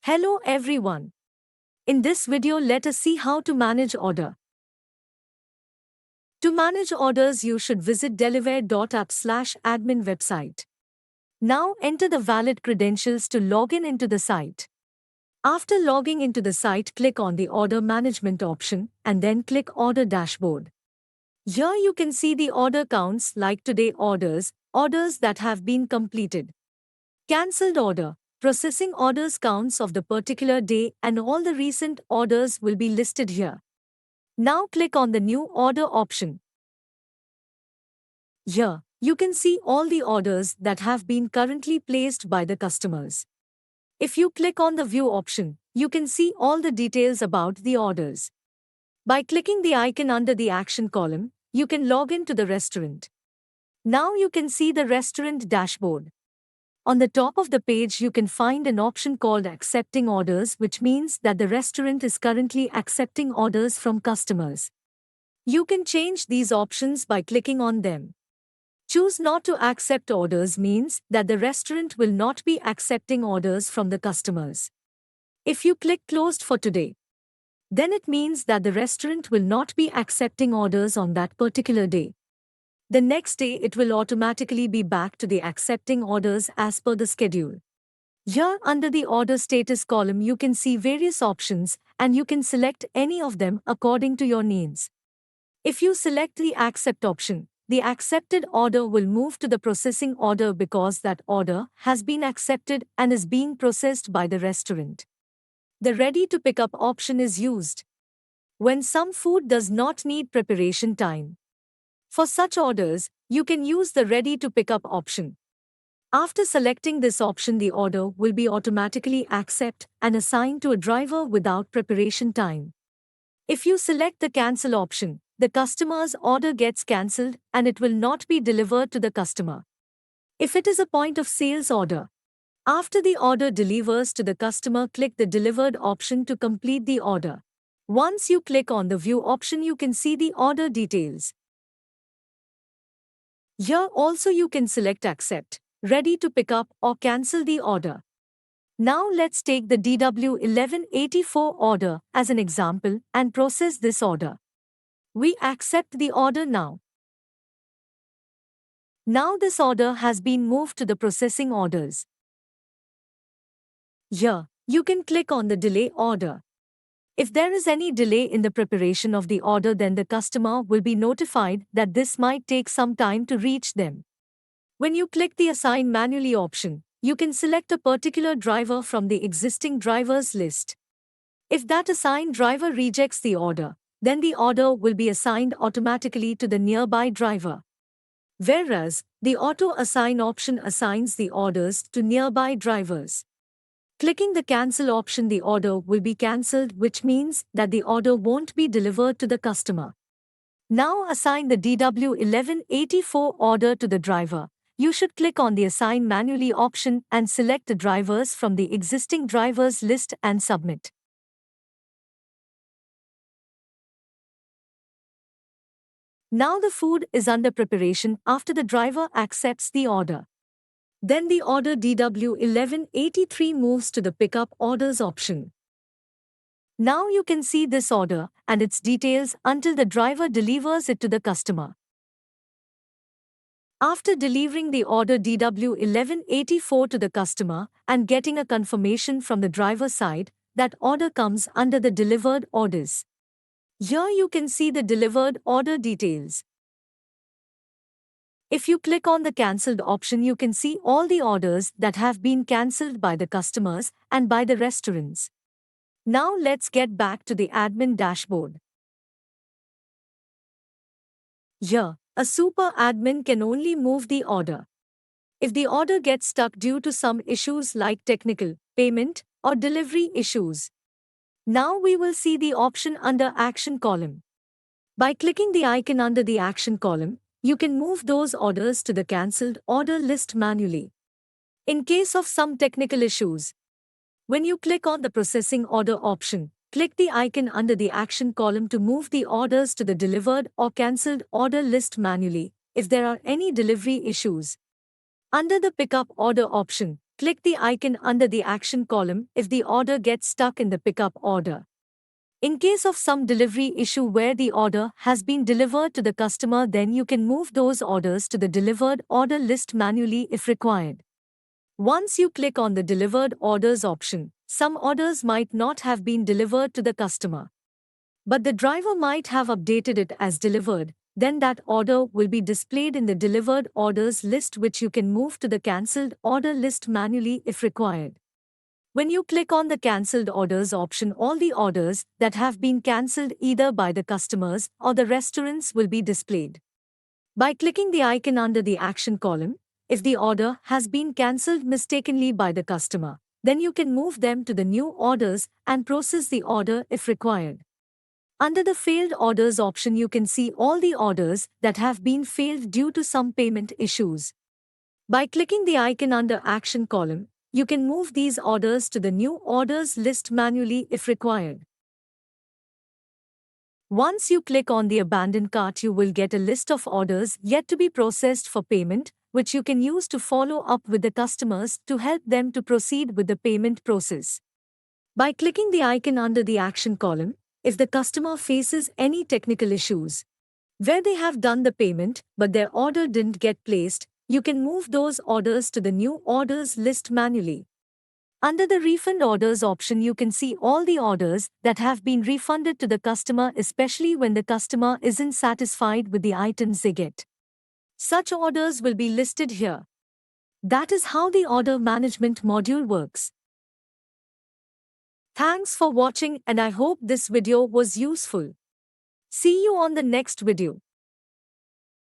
Hello everyone. In this video let us see how to manage order. To manage orders you should visit Delaware.app/admin website. Now enter the valid credentials to log in into the site. After logging into the site click on the order management option and then click order dashboard. Here you can see the order counts like today orders that have been completed. Cancelled order. Processing orders counts of the particular day and all the recent orders will be listed here. Now click on the new order option. Here, you can see all the orders that have been currently placed by the customers. If you click on the view option, you can see all the details about the orders. By clicking the icon under the action column, you can log into the restaurant. Now you can see the restaurant dashboard. On the top of the page you can find an option called Accepting Orders, which means that the restaurant is currently accepting orders from customers. You can change these options by clicking on them. Choose not to accept orders means that the restaurant will not be accepting orders from the customers. If you click Closed for today, then it means that the restaurant will not be accepting orders on that particular day. The next day it will automatically be back to the accepting orders as per the schedule. Here under the order status column you can see various options and you can select any of them according to your needs. If you select the accept option, the accepted order will move to the processing order because that order has been accepted and is being processed by the restaurant. The ready to pick up option is used when some food does not need preparation time. For such orders, you can use the Ready to Pick Up option. After selecting this option, the order will be automatically accepted and assigned to a driver without preparation time. If you select the Cancel option, the customer's order gets cancelled and it will not be delivered to the customer. If it is a point of sales order, after the order delivers to the customer, click the Delivered option to complete the order. Once you click on the View option, you can see the order details. Here also you can select Accept, Ready to Pick Up or cancel the order. Now let's take the DW1184 order as an example and process this order. We accept the order now. Now this order has been moved to the processing orders. Here, you can click on the Delay order. If there is any delay in the preparation of the order, then the customer will be notified that this might take some time to reach them. When you click the Assign Manually option, you can select a particular driver from the existing drivers list. If that assigned driver rejects the order, then the order will be assigned automatically to the nearby driver. Whereas, the Auto Assign option assigns the orders to nearby drivers. Clicking the Cancel option, the order will be cancelled, which means that the order won't be delivered to the customer. Now assign the DW1184 order to the driver. You should click on the Assign Manually option and select the drivers from the existing drivers list and submit. Now the food is under preparation after the driver accepts the order. Then the order DW1183 moves to the Pickup Orders option. Now you can see this order and its details until the driver delivers it to the customer. After delivering the order DW1184 to the customer and getting a confirmation from the driver side, that order comes under the Delivered Orders. Here you can see the delivered order details. If you click on the Cancelled option, you can see all the orders that have been cancelled by the customers and by the restaurants. Now let's get back to the admin dashboard. Here, a super admin can only move the order. If the order gets stuck due to some issues like technical, payment, or delivery issues. Now we will see the option under Action column. By clicking the icon under the Action column, you can move those orders to the cancelled order list manually. In case of some technical issues, when you click on the Processing Order option, click the icon under the Action column to move the orders to the delivered or cancelled order list manually if there are any delivery issues. Under the Pickup Order option, click the icon under the action column if the order gets stuck in the pickup order. In case of some delivery issue where the order has been delivered to the customer, then you can move those orders to the delivered order list manually if required. Once you click on the delivered orders option, some orders might not have been delivered to the customer, but the driver might have updated it as delivered. Then that order will be displayed in the delivered orders list, which you can move to the cancelled order list manually if required. When you click on the cancelled orders option, all the orders that have been cancelled either by the customers or the restaurants will be displayed. By clicking the icon under the action column, if the order has been cancelled mistakenly by the customer, then you can move them to the new orders and process the order if required. Under the failed orders option, you can see all the orders that have been failed due to some payment issues. By clicking the icon under action column, you can move these orders to the new orders list manually if required. Once you click on the abandoned cart, you will get a list of orders yet to be processed for payment, which you can use to follow up with the customers to help them to proceed with the payment process. By clicking the icon under the action column, if the customer faces any technical issues where they have done the payment but their order didn't get placed, you can move those orders to the new orders list manually. Under the refund orders option, you can see all the orders that have been refunded to the customer, especially when the customer isn't satisfied with the items they get. Such orders will be listed here. That is how the order management module works. Thanks for watching, and I hope this video was useful. See you on the next video.